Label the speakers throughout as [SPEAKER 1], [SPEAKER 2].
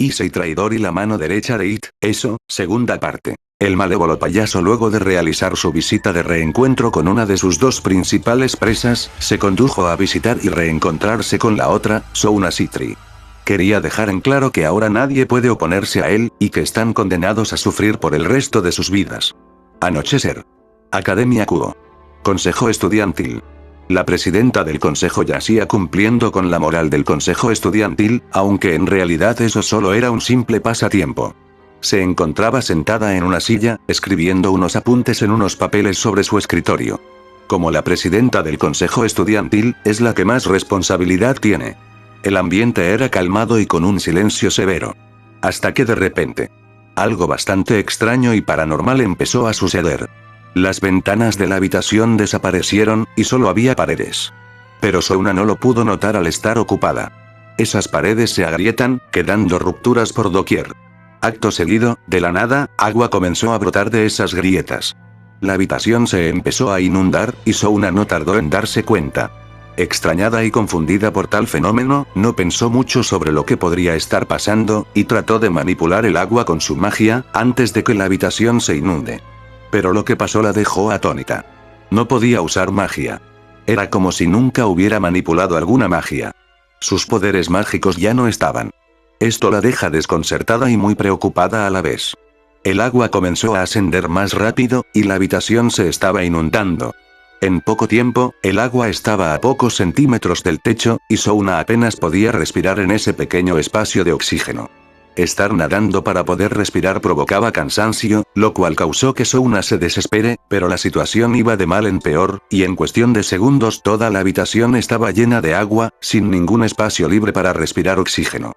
[SPEAKER 1] Issei traidor y la mano derecha de It, eso, segunda parte. El malévolo payaso, luego de realizar su visita de reencuentro con una de sus dos principales presas, se condujo a visitar y reencontrarse con la otra, Souna Citri. Quería dejar en claro que ahora nadie puede oponerse a él, y que están condenados a sufrir por el resto de sus vidas. Anochecer. Academia Kuo. Consejo estudiantil. La presidenta del consejo yacía cumpliendo con la moral del consejo estudiantil, aunque en realidad eso solo era un simple pasatiempo. Se encontraba sentada en una silla, escribiendo unos apuntes en unos papeles sobre su escritorio. Como la presidenta del consejo estudiantil, es la que más responsabilidad tiene. El ambiente era calmado y con un silencio severo. Hasta que de repente, algo bastante extraño y paranormal empezó a suceder. Las ventanas de la habitación desaparecieron, y solo había paredes. Pero Souna no lo pudo notar al estar ocupada. Esas paredes se agrietan, quedando rupturas por doquier. Acto seguido, de la nada, agua comenzó a brotar de esas grietas. La habitación se empezó a inundar, y Souna no tardó en darse cuenta. Extrañada y confundida por tal fenómeno, no pensó mucho sobre lo que podría estar pasando, y trató de manipular el agua con su magia, antes de que la habitación se inunde. Pero lo que pasó la dejó atónita. No podía usar magia. Era como si nunca hubiera manipulado alguna magia. Sus poderes mágicos ya no estaban. Esto la deja desconcertada y muy preocupada a la vez. El agua comenzó a ascender más rápido, y la habitación se estaba inundando. En poco tiempo, el agua estaba a pocos centímetros del techo, y Souna apenas podía respirar en ese pequeño espacio de oxígeno. Estar nadando para poder respirar provocaba cansancio, lo cual causó que Souna se desespere, pero la situación iba de mal en peor, y en cuestión de segundos toda la habitación estaba llena de agua, sin ningún espacio libre para respirar oxígeno.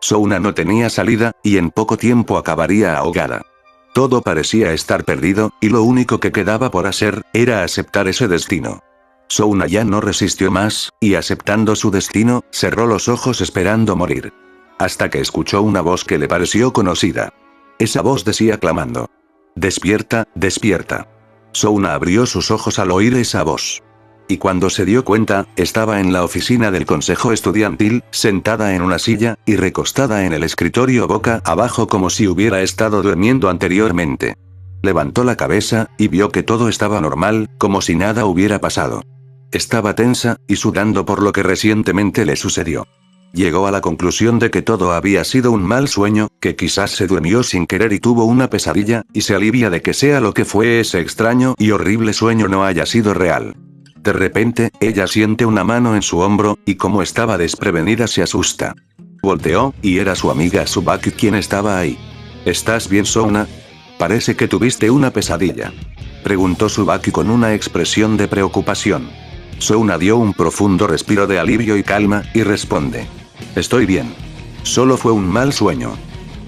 [SPEAKER 1] Souna no tenía salida, y en poco tiempo acabaría ahogada. Todo parecía estar perdido, y lo único que quedaba por hacer, era aceptar ese destino. Souna ya no resistió más, y aceptando su destino, cerró los ojos esperando morir. Hasta que escuchó una voz que le pareció conocida. Esa voz decía clamando: «Despierta, despierta». Souna abrió sus ojos al oír esa voz. Y cuando se dio cuenta, estaba en la oficina del consejo estudiantil, sentada en una silla, y recostada en el escritorio boca abajo como si hubiera estado durmiendo anteriormente. Levantó la cabeza, y vio que todo estaba normal, como si nada hubiera pasado. Estaba tensa, y sudando por lo que recientemente le sucedió. Llegó a la conclusión de que todo había sido un mal sueño, que quizás se durmió sin querer y tuvo una pesadilla, y se alivia de que sea lo que fue ese extraño y horrible sueño no haya sido real. De repente, ella siente una mano en su hombro, y como estaba desprevenida se asusta. Volteó, y era su amiga Tsubaki quien estaba ahí. ¿Estás bien, Souna? Parece que tuviste una pesadilla. Preguntó Tsubaki con una expresión de preocupación. Souna dio un profundo respiro de alivio y calma, y responde: Estoy bien. Solo fue un mal sueño.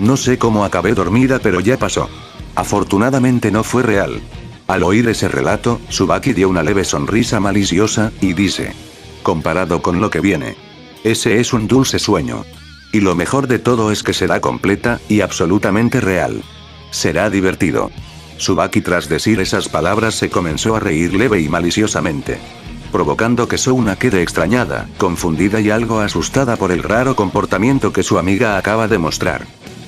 [SPEAKER 1] No sé cómo acabé dormida, pero ya pasó. Afortunadamente no fue real. Al oír ese relato, Tsubaki dio una leve sonrisa maliciosa, y dice: comparado con lo que viene, ese es un dulce sueño. Y lo mejor de todo es que será completa, y absolutamente real. Será divertido. Tsubaki, tras decir esas palabras, se comenzó a reír leve y maliciosamente, provocando que Souna quede extrañada, confundida y algo asustada por el raro comportamiento que su amiga acaba de mostrar.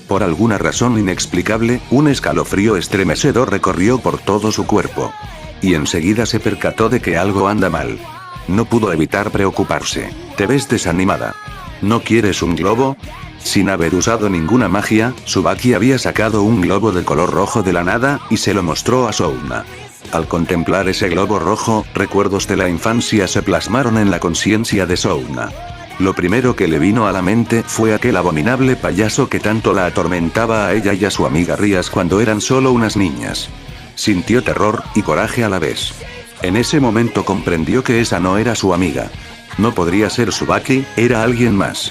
[SPEAKER 1] Por alguna razón inexplicable, un escalofrío estremecedor recorrió por todo su cuerpo. Y enseguida se percató de que algo anda mal. No pudo evitar preocuparse. ¿Te ves desanimada? ¿No quieres un globo? Sin haber usado ninguna magia, Tsubaki había sacado un globo de color rojo de la nada, y se lo mostró a Souna. Al contemplar ese globo rojo, recuerdos de la infancia se plasmaron en la conciencia de Souna. Lo primero que le vino a la mente fue aquel abominable payaso que tanto la atormentaba a ella y a su amiga Rias cuando eran solo unas niñas. Sintió terror y coraje a la vez. En ese momento comprendió que esa no era su amiga. No podría ser Tsubaki, era alguien más.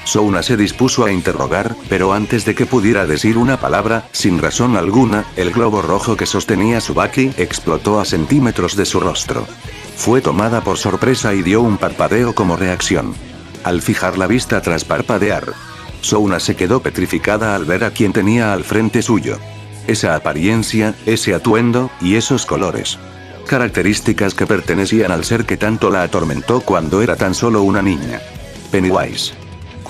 [SPEAKER 1] Souna se dispuso a interrogar, pero antes de que pudiera decir una palabra, sin razón alguna, el globo rojo que sostenía Tsubaki explotó a centímetros de su rostro. Fue tomada por sorpresa y dio un parpadeo como reacción. Al fijar la vista tras parpadear, Souna se quedó petrificada al ver a quien tenía al frente suyo. Esa apariencia, ese atuendo, y esos colores. Características que pertenecían al ser que tanto la atormentó cuando era tan solo una niña. Pennywise.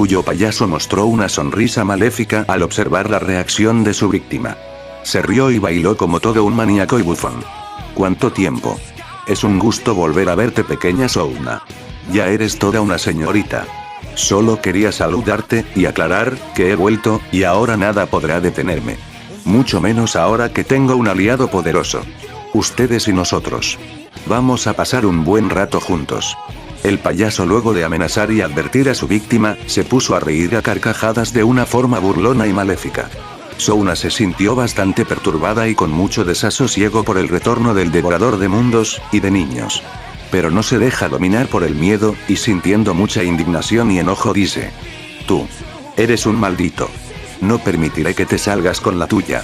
[SPEAKER 1] cuyo payaso mostró una sonrisa maléfica al observar la reacción de su víctima. Se rió y bailó como todo un maníaco y bufón. ¿Cuánto tiempo? Es un gusto volver a verte, pequeña Souna. Ya eres toda una señorita. Solo quería saludarte y aclarar que he vuelto, y ahora nada podrá detenerme. Mucho menos ahora que tengo un aliado poderoso. Ustedes y nosotros. Vamos a pasar un buen rato juntos. El payaso, luego de amenazar y advertir a su víctima, se puso a reír a carcajadas de una forma burlona y maléfica. Souna se sintió bastante perturbada y con mucho desasosiego por el retorno del devorador de mundos y de niños. Pero no se deja dominar por el miedo, y sintiendo mucha indignación y enojo dice: Tú. Eres un maldito. No permitiré que te salgas con la tuya.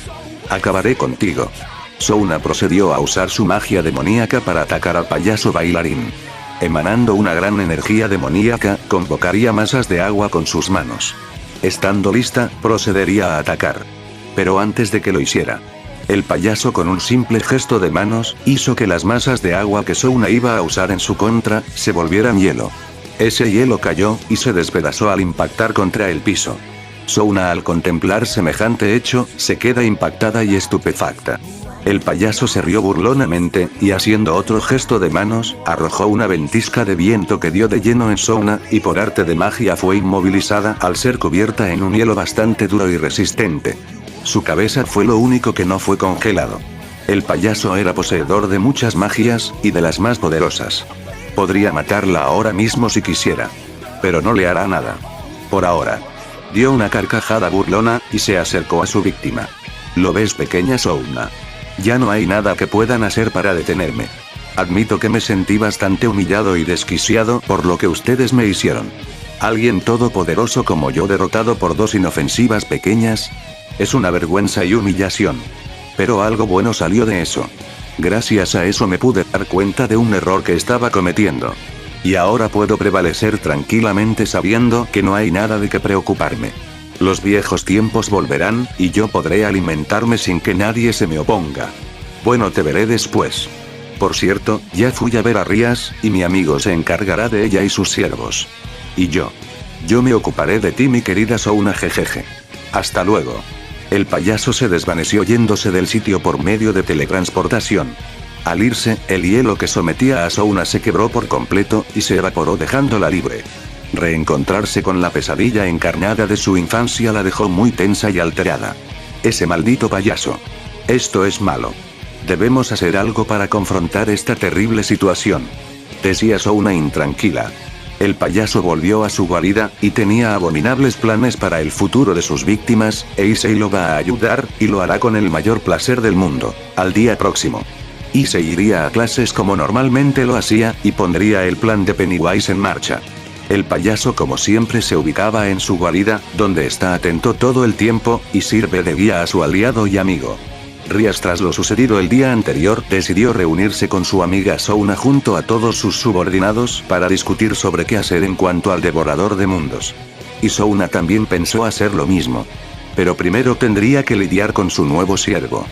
[SPEAKER 1] Acabaré contigo. Souna procedió a usar su magia demoníaca para atacar al payaso bailarín. Emanando una gran energía demoníaca, convocaría masas de agua con sus manos. Estando lista, procedería a atacar. Pero antes de que lo hiciera, el payaso, con un simple gesto de manos, hizo que las masas de agua que Souna iba a usar en su contra, se volvieran hielo. Ese hielo cayó, y se despedazó al impactar contra el piso. Souna, al contemplar semejante hecho, se queda impactada y estupefacta. El payaso se rió burlonamente, y haciendo otro gesto de manos, arrojó una ventisca de viento que dio de lleno en Souna, y por arte de magia fue inmovilizada al ser cubierta en un hielo bastante duro y resistente. Su cabeza fue lo único que no fue congelado. El payaso era poseedor de muchas magias, y de las más poderosas. Podría matarla ahora mismo si quisiera. Pero no le hará nada. Por ahora. Dio una carcajada burlona, y se acercó a su víctima. ¿Lo ves, pequeña Souna? Ya no hay nada que puedan hacer para detenerme. Admito que me sentí bastante humillado y desquiciado por lo que ustedes me hicieron. ¿Alguien todopoderoso como yo derrotado por dos inofensivas pequeñas? Es una vergüenza y humillación. Pero algo bueno salió de eso. Gracias a eso me pude dar cuenta de un error que estaba cometiendo. Y ahora puedo prevalecer tranquilamente sabiendo que no hay nada de qué preocuparme. Los viejos tiempos volverán, y yo podré alimentarme sin que nadie se me oponga. Bueno, te veré después. Por cierto, ya fui a ver a Rías, y mi amigo se encargará de ella y sus siervos. Y yo me ocuparé de ti, mi querida Souna, jejeje. Hasta luego. El payaso se desvaneció yéndose del sitio por medio de teletransportación. Al irse, el hielo que sometía a Souna se quebró por completo, y se evaporó dejándola libre. Reencontrarse con la pesadilla encarnada de su infancia la dejó muy tensa y alterada. Ese maldito payaso. Esto es malo. Debemos hacer algo para confrontar esta terrible situación. Decía Souna intranquila. El payaso volvió a su guarida, y tenía abominables planes para el futuro de sus víctimas, e Issei lo va a ayudar, y lo hará con el mayor placer del mundo. Al día próximo, Issei iría a clases como normalmente lo hacía, y pondría el plan de Pennywise en marcha. El payaso, como siempre, se ubicaba en su guarida, donde está atento todo el tiempo, y sirve de guía a su aliado y amigo. Rías, tras lo sucedido el día anterior, decidió reunirse con su amiga Souna junto a todos sus subordinados para discutir sobre qué hacer en cuanto al devorador de mundos. Y Souna también pensó hacer lo mismo. Pero primero tendría que lidiar con su nuevo siervo.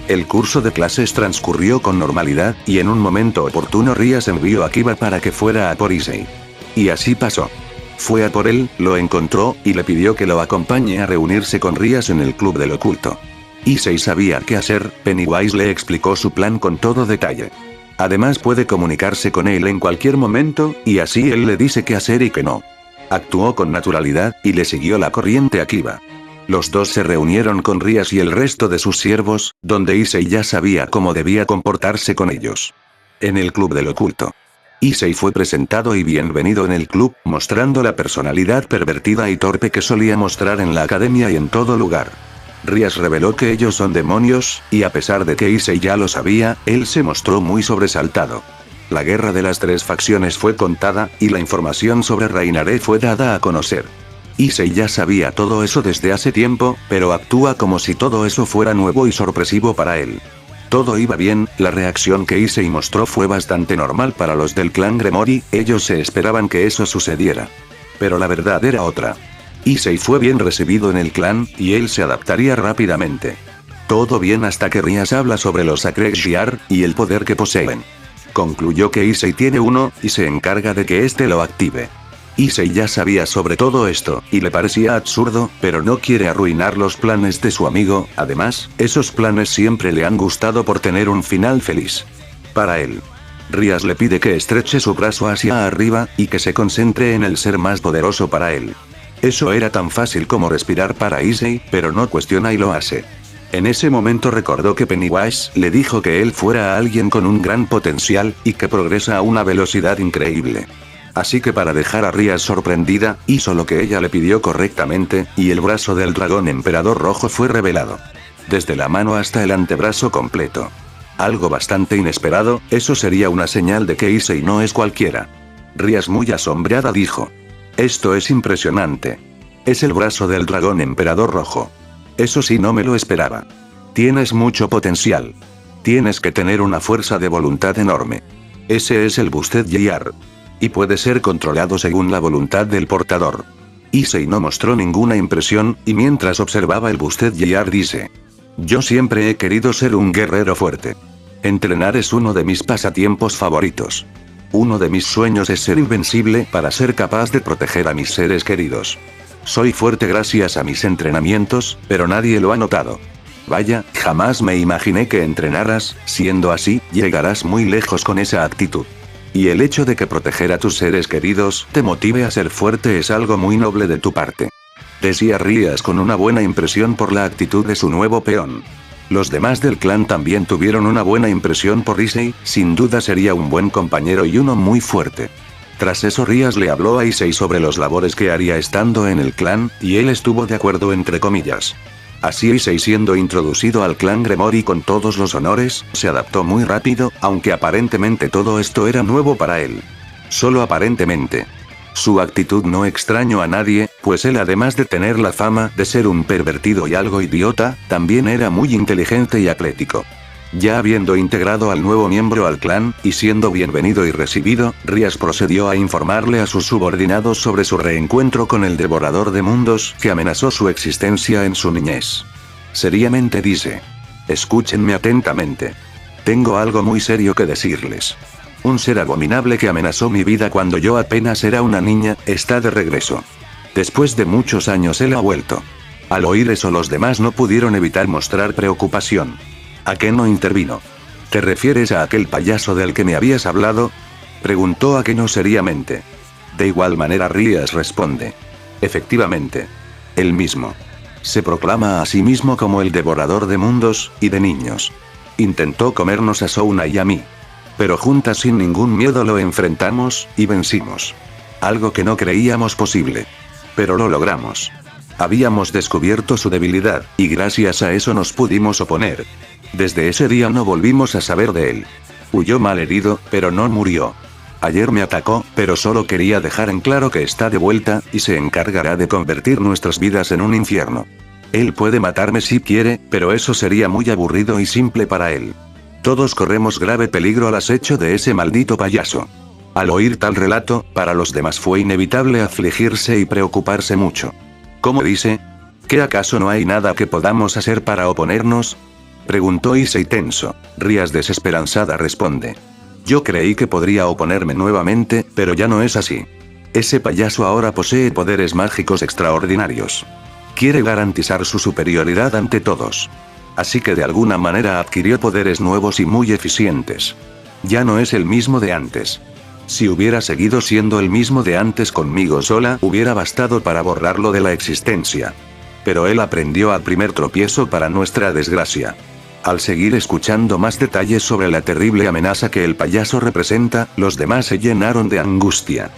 [SPEAKER 1] El curso de clases transcurrió con normalidad, y en un momento oportuno Rías envió a Kiba para que fuera a por Issei. Y así pasó. Fue a por él, lo encontró, y le pidió que lo acompañe a reunirse con Rías en el club del oculto. Issei sabía qué hacer, Pennywise le explicó su plan con todo detalle. Además puede comunicarse con él en cualquier momento, y así él le dice qué hacer y qué no. Actuó con naturalidad, y le siguió la corriente a Kiba. Los dos se reunieron con Rías y el resto de sus siervos, donde Issei ya sabía cómo debía comportarse con ellos. En el club del oculto. Issei fue presentado y bienvenido en el club, mostrando la personalidad pervertida y torpe que solía mostrar en la academia y en todo lugar. Rías reveló que ellos son demonios, y a pesar de que Issei ya lo sabía, él se mostró muy sobresaltado. La guerra de las tres facciones fue contada, y la información sobre Reinhardt fue dada a conocer. Issei ya sabía todo eso desde hace tiempo, pero actúa como si todo eso fuera nuevo y sorpresivo para él. Todo iba bien, la reacción que Issei mostró fue bastante normal para los del clan Gremory, ellos se esperaban que eso sucediera. Pero la verdad era otra. Issei fue bien recibido en el clan, y él se adaptaría rápidamente. Todo bien hasta que Rías habla sobre los Sacred Shiar, y el poder que poseen. Concluyó que Issei tiene uno, y se encarga de que éste lo active. Issei ya sabía sobre todo esto, y le parecía absurdo, pero no quiere arruinar los planes de su amigo, además, esos planes siempre le han gustado por tener un final feliz. Para él. Rias le pide que estreche su brazo hacia arriba, y que se concentre en el ser más poderoso para él. Eso era tan fácil como respirar para Issei, pero no cuestiona y lo hace. En ese momento recordó que Pennywise le dijo que él fuera alguien con un gran potencial, y que progresa a una velocidad increíble. Así que para dejar a Rias sorprendida, hizo lo que ella le pidió correctamente, y el brazo del dragón emperador rojo fue revelado. Desde la mano hasta el antebrazo completo. Algo bastante inesperado, eso sería una señal de que Issei no es cualquiera. Rias muy asombrada dijo. Esto es impresionante. Es el brazo del dragón emperador rojo. Eso sí no me lo esperaba. Tienes mucho potencial. Tienes que tener una fuerza de voluntad enorme. Ese es el Busted Gear. Y puede ser controlado según la voluntad del portador. Issei no mostró ninguna impresión, y mientras observaba el Busted Gear dice. Yo siempre he querido ser un guerrero fuerte. Entrenar es uno de mis pasatiempos favoritos. Uno de mis sueños es ser invencible para ser capaz de proteger a mis seres queridos. Soy fuerte gracias a mis entrenamientos, pero nadie lo ha notado. Vaya, jamás me imaginé que entrenaras, siendo así, llegarás muy lejos con esa actitud. Y el hecho de que proteger a tus seres queridos te motive a ser fuerte es algo muy noble de tu parte. Decía Rias con una buena impresión por la actitud de su nuevo peón. Los demás del clan también tuvieron una buena impresión por Issei, sin duda sería un buen compañero y uno muy fuerte. Tras eso Rias le habló a Issei sobre los labores que haría estando en el clan, y él estuvo de acuerdo entre comillas. Así Issei siendo introducido al clan Gremory con todos los honores, se adaptó muy rápido, aunque aparentemente todo esto era nuevo para él. Solo aparentemente. Su actitud no extrañó a nadie, pues él además de tener la fama de ser un pervertido y algo idiota, también era muy inteligente y atlético. Ya habiendo integrado al nuevo miembro al clan, y siendo bienvenido y recibido, Rias procedió a informarle a sus subordinados sobre su reencuentro con el devorador de mundos que amenazó su existencia en su niñez. Seriamente dice. Escúchenme atentamente. Tengo algo muy serio que decirles. Un ser abominable que amenazó mi vida cuando yo apenas era una niña, está de regreso. Después de muchos años él ha vuelto. Al oír eso los demás no pudieron evitar mostrar preocupación. ¿A qué no intervino? ¿Te refieres a aquel payaso del que me habías hablado? Preguntó Akeno seriamente. De igual manera Rias responde. Efectivamente. El mismo. Se proclama a sí mismo como el devorador de mundos, y de niños. Intentó comernos a Souna y a mí. Pero juntas sin ningún miedo lo enfrentamos, y vencimos. Algo que no creíamos posible. Pero lo logramos. Habíamos descubierto su debilidad, y gracias a eso nos pudimos oponer. Desde ese día no volvimos a saber de él. Huyó malherido, pero no murió. Ayer me atacó, pero solo quería dejar en claro que está de vuelta, y se encargará de convertir nuestras vidas en un infierno. Él puede matarme si quiere, pero eso sería muy aburrido y simple para él. Todos corremos grave peligro al acecho de ese maldito payaso. Al oír tal relato, para los demás fue inevitable afligirse y preocuparse mucho. ¿Cómo dice? ¿Qué acaso no hay nada que podamos hacer para oponernos? Preguntó Issei tenso. Rias desesperanzada responde. Yo creí que podría oponerme nuevamente, pero ya no es así. Ese payaso ahora posee poderes mágicos extraordinarios. Quiere garantizar su superioridad ante todos. Así que de alguna manera adquirió poderes nuevos y muy eficientes. Ya no es el mismo de antes. Si hubiera seguido siendo el mismo de antes conmigo sola, hubiera bastado para borrarlo de la existencia. Pero él aprendió al primer tropiezo para nuestra desgracia. Al seguir escuchando más detalles sobre la terrible amenaza que el payaso representa, los demás se llenaron de angustia.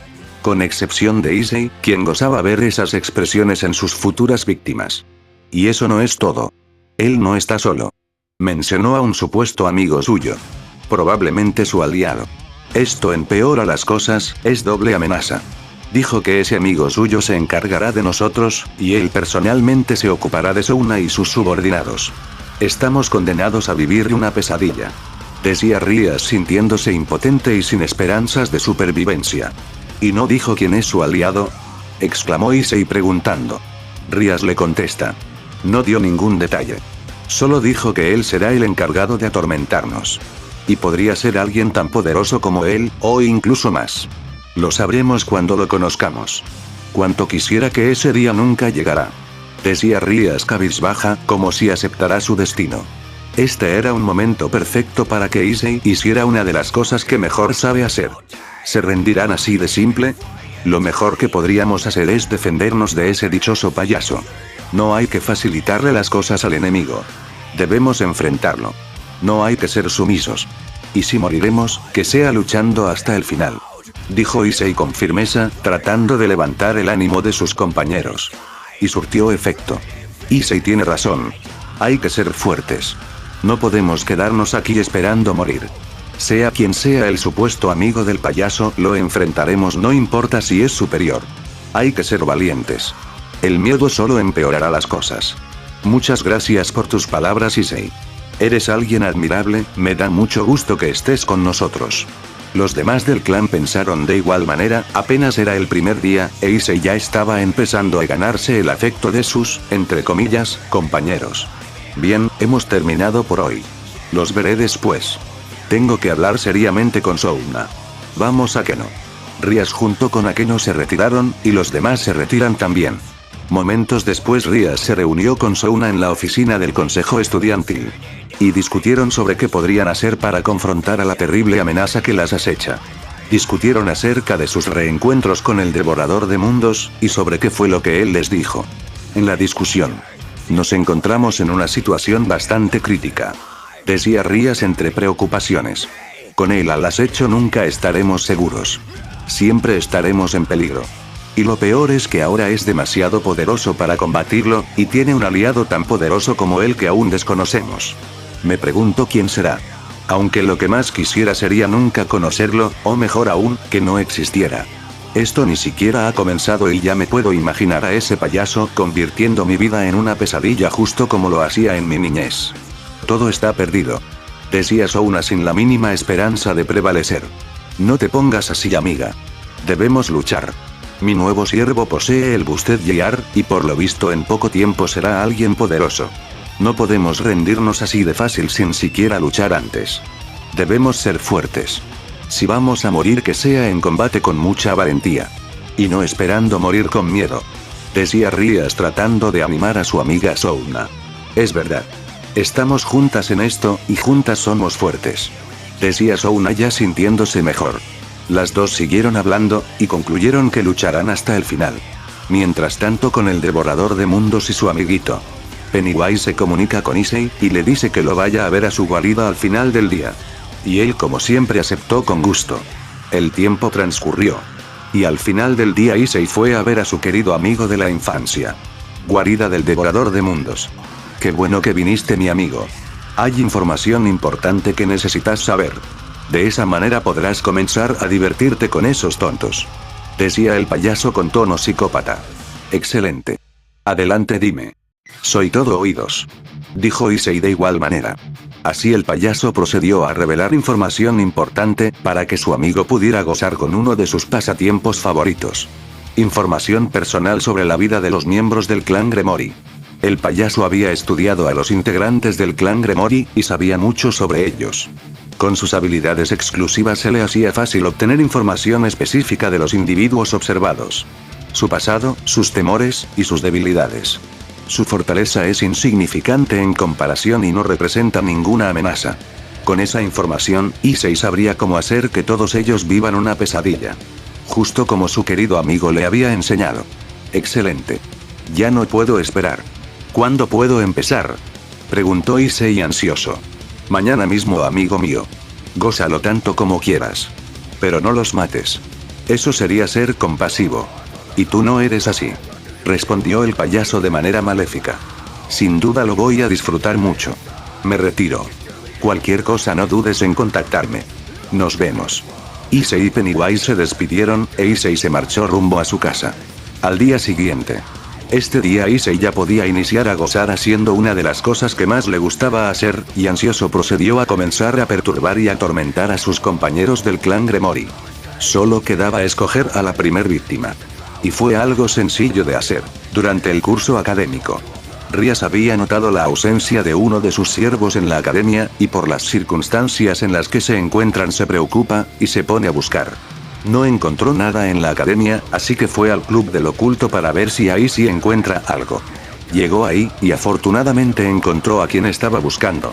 [SPEAKER 1] Con excepción de Issei, quien gozaba ver esas expresiones en sus futuras víctimas. Y eso no es todo. Él no está solo. Mencionó a un supuesto amigo suyo. Probablemente su aliado. Esto empeora las cosas, es doble amenaza. Dijo que ese amigo suyo se encargará de nosotros, y él personalmente se ocupará de Souna y sus subordinados. Estamos condenados a vivir una pesadilla. Decía Rias sintiéndose impotente y sin esperanzas de supervivencia. ¿Y no dijo quién es su aliado? Exclamó Issei preguntando. Rias le contesta. No dio ningún detalle. Solo dijo que él será el encargado de atormentarnos. Y podría ser alguien tan poderoso como él, o incluso más. Lo sabremos cuando lo conozcamos. Cuánto quisiera que ese día nunca llegara. Decía Rías cabizbaja, como si aceptara su destino. Este era un momento perfecto para que Issei hiciera una de las cosas que mejor sabe hacer. ¿Se rendirán así de simple? Lo mejor que podríamos hacer es defendernos de ese dichoso payaso. No hay que facilitarle las cosas al enemigo. Debemos enfrentarlo. No hay que ser sumisos. Y si moriremos, que sea luchando hasta el final. Dijo Issei con firmeza, tratando de levantar el ánimo de sus compañeros. Y surtió efecto. Issei tiene razón. Hay que ser fuertes. No podemos quedarnos aquí esperando morir. Sea quien sea el supuesto amigo del payaso, lo enfrentaremos no importa si es superior. Hay que ser valientes. El miedo solo empeorará las cosas. Muchas gracias por tus palabras, Issei. Eres alguien admirable, me da mucho gusto que estés con nosotros. Los demás del clan pensaron de igual manera, apenas era el primer día, e Issei ya estaba empezando a ganarse el afecto de sus, entre comillas, compañeros. Bien, hemos terminado por hoy. Los veré después. Tengo que hablar seriamente con Souna. Vamos a Akeno. Rías junto con Akeno se retiraron, y los demás se retiran también. Momentos después Rías se reunió con Souna en la oficina del consejo estudiantil. Y discutieron sobre qué podrían hacer para confrontar a la terrible amenaza que las acecha. Discutieron acerca de sus reencuentros con el devorador de mundos, y sobre qué fue lo que él les dijo. En la discusión. Nos encontramos en una situación bastante crítica. Decía Rías entre preocupaciones. Con él al acecho nunca estaremos seguros. Siempre estaremos en peligro. Y lo peor es que ahora es demasiado poderoso para combatirlo, y tiene un aliado tan poderoso como él que aún desconocemos. Me pregunto quién será. Aunque lo que más quisiera sería nunca conocerlo, o mejor aún, que no existiera. Esto ni siquiera ha comenzado y ya me puedo imaginar a ese payaso convirtiendo mi vida en una pesadilla justo como lo hacía en mi niñez. Todo está perdido. Decía Souna sin la mínima esperanza de prevalecer. No te pongas así, amiga. Debemos luchar. Mi nuevo siervo posee el Busted Yar, y por lo visto en poco tiempo será alguien poderoso. No podemos rendirnos así de fácil sin siquiera luchar antes. Debemos ser fuertes. Si vamos a morir que sea en combate con mucha valentía. Y no esperando morir con miedo. Decía Rías tratando de animar a su amiga Souna. Es verdad. Estamos juntas en esto, y juntas somos fuertes. Decía Souna ya sintiéndose mejor. Las dos siguieron hablando, y concluyeron que lucharán hasta el final. Mientras tanto con el devorador de mundos y su amiguito. Pennywise se comunica con Issei, y le dice que lo vaya a ver a su guarida al final del día. Y él como siempre aceptó con gusto. El tiempo transcurrió. Y al final del día Issei fue a ver a su querido amigo de la infancia. Guarida del devorador de mundos. Qué bueno que viniste, mi amigo. Hay información importante que necesitas saber. De esa manera podrás comenzar a divertirte con esos tontos. Decía el payaso con tono psicópata. Excelente. Adelante, dime. Soy todo oídos. Dijo Issei de igual manera. Así el payaso procedió a revelar información importante, para que su amigo pudiera gozar con uno de sus pasatiempos favoritos. Información personal sobre la vida de los miembros del clan Gremori. El payaso había estudiado a los integrantes del clan Gremori, y sabía mucho sobre ellos. Con sus habilidades exclusivas se le hacía fácil obtener información específica de los individuos observados. Su pasado, sus temores, y sus debilidades. Su fortaleza es insignificante en comparación y no representa ninguna amenaza. Con esa información, Issei sabría cómo hacer que todos ellos vivan una pesadilla. Justo como su querido amigo le había enseñado. Excelente. Ya no puedo esperar. ¿Cuándo puedo empezar? Preguntó Issei ansioso. Mañana mismo, amigo mío. Gózalo tanto como quieras. Pero no los mates. Eso sería ser compasivo. Y tú no eres así. Respondió el payaso de manera maléfica. Sin duda lo voy a disfrutar mucho. Me retiro. Cualquier cosa no dudes en contactarme. Nos vemos. Issei y Pennywise se despidieron, e Issei se marchó rumbo a su casa. Al día siguiente. Este día Issei ya podía iniciar a gozar haciendo una de las cosas que más le gustaba hacer, y ansioso procedió a comenzar a perturbar y atormentar a sus compañeros del clan Gremori. Solo quedaba escoger a la primer víctima. Y fue algo sencillo de hacer. Durante el curso académico, Rías había notado la ausencia de uno de sus siervos en la academia, y por las circunstancias en las que se encuentran se preocupa, y se pone a buscar. No encontró nada en la academia, así que fue al club del oculto para ver si ahí sí encuentra algo. Llegó ahí, y afortunadamente encontró a quien estaba buscando.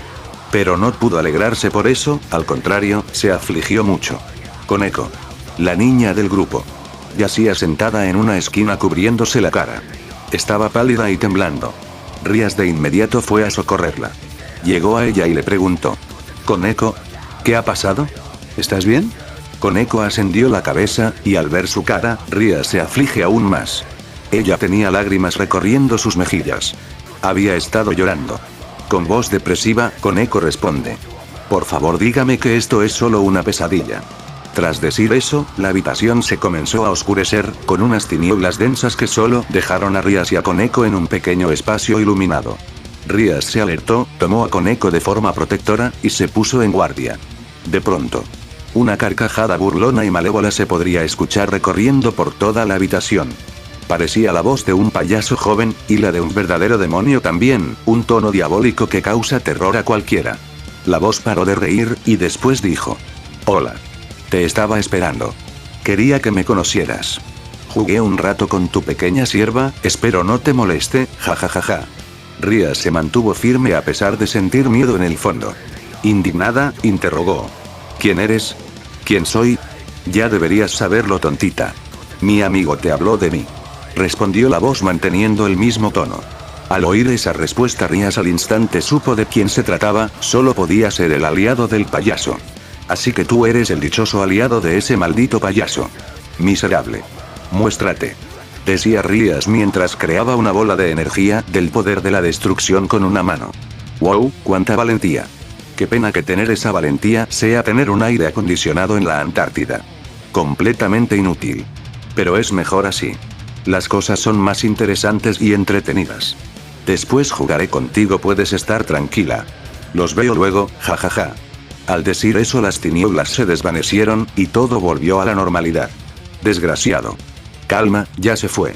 [SPEAKER 1] Pero no pudo alegrarse por eso, al contrario, se afligió mucho. Koneko. La niña del grupo. Yacía sentada en una esquina cubriéndose la cara. Estaba pálida y temblando. Rías de inmediato fue a socorrerla. Llegó a ella y le preguntó. Koneko, ¿qué ha pasado? ¿Estás bien? Koneko ascendió la cabeza, y al ver su cara, Rías se aflige aún más. Ella tenía lágrimas recorriendo sus mejillas. Había estado llorando. Con voz depresiva, Koneko responde. Por favor dígame que esto es solo una pesadilla. Tras decir eso, la habitación se comenzó a oscurecer, con unas tinieblas densas que solo dejaron a Rías y a Koneko en un pequeño espacio iluminado. Rías se alertó, tomó a Koneko de forma protectora, y se puso en guardia. De pronto, una carcajada burlona y malévola se podría escuchar recorriendo por toda la habitación. Parecía la voz de un payaso joven, y la de un verdadero demonio también, un tono diabólico que causa terror a cualquiera. La voz paró de reír, y después dijo. Hola. Te estaba esperando. Quería que me conocieras. Jugué un rato con tu pequeña sierva, espero no te moleste, jajajaja. Rías se mantuvo firme a pesar de sentir miedo en el fondo. Indignada, interrogó. ¿Quién eres? ¿Quién soy? Ya deberías saberlo, tontita. Mi amigo te habló de mí. Respondió la voz manteniendo el mismo tono. Al oír esa respuesta Rías al instante supo de quién se trataba, solo podía ser el aliado del payaso. Así que tú eres el dichoso aliado de ese maldito payaso. Miserable. Muéstrate. Decía Rías mientras creaba una bola de energía del poder de la destrucción con una mano. ¡Wow! ¡Cuánta valentía! Qué pena que tener esa valentía sea tener un aire acondicionado en la Antártida. Completamente inútil. Pero es mejor así. Las cosas son más interesantes y entretenidas. Después jugaré contigo, puedes estar tranquila. Los veo luego, jajaja. Al decir eso las tinieblas se desvanecieron, y todo volvió a la normalidad. Desgraciado. Calma, ya se fue.